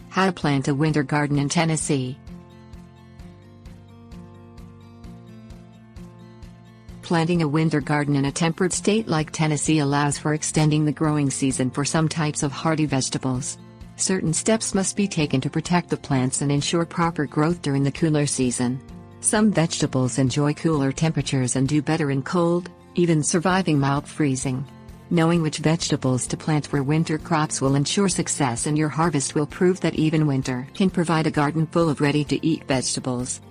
How to plant a winter garden in Tennessee. Planting a winter garden in a temperate state like Tennessee allows for extending the growing season for some types of hardy vegetables. Certain steps must be taken to protect the plants and ensure proper growth during the cooler season. Some vegetables enjoy cooler temperatures and do better in cold, even surviving mild freezing. Knowing which vegetables to plant for winter crops will ensure success, and your harvest will prove that even winter can provide a garden full of ready-to-eat vegetables.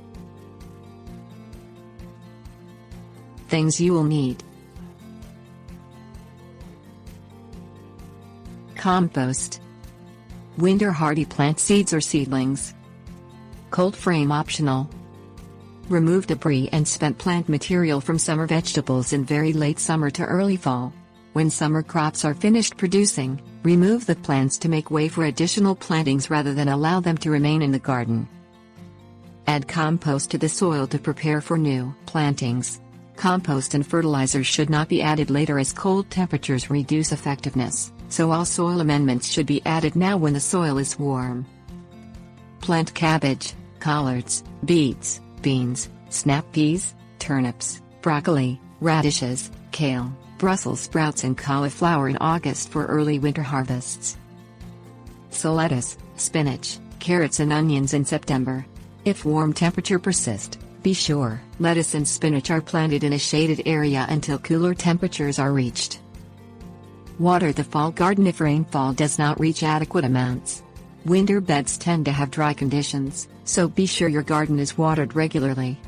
Things you will need: compost, winter hardy plant seeds or seedlings, cold frame optional. Remove debris and spent plant material from summer vegetables in very late summer to early fall. When summer crops are finished producing, remove the plants to make way for additional plantings rather than allow them to remain in the garden. Add compost to the soil to prepare for new plantings. Compost and fertilizers should not be added later as cold temperatures reduce effectiveness, so all soil amendments should be added now when the soil is warm. Plant cabbage, collards, beets, beans, snap peas, turnips, broccoli, radishes, kale, Brussels sprouts and cauliflower in August for early winter harvests. Sow lettuce, spinach, carrots and onions in September. If warm temperature persists, be sure lettuce and spinach are planted in a shaded area until cooler temperatures are reached. Water the fall garden if rainfall does not reach adequate amounts. Winter beds tend to have dry conditions, so be sure your garden is watered regularly.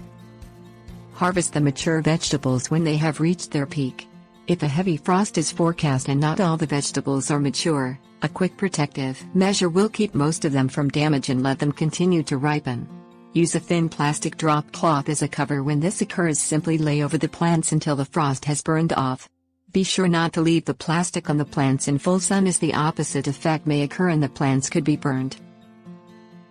Harvest the mature vegetables when they have reached their peak. If a heavy frost is forecast and not all the vegetables are mature, a quick protective measure will keep most of them from damage and let them continue to ripen. Use a thin plastic drop cloth as a cover when this occurs. Simply lay over the plants until the frost has burned off. Be sure not to leave the plastic on the plants in full sun, as the opposite effect may occur and the plants could be burned.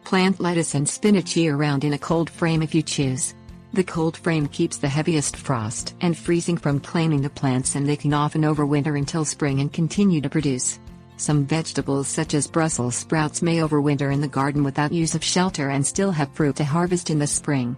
Plant lettuce and spinach year-round in a cold frame if you choose. The cold frame keeps the heaviest frost and freezing from claiming the plants, and they can often overwinter until spring and continue to produce. Some vegetables such as Brussels sprouts may overwinter in the garden without use of shelter and still have fruit to harvest in the spring.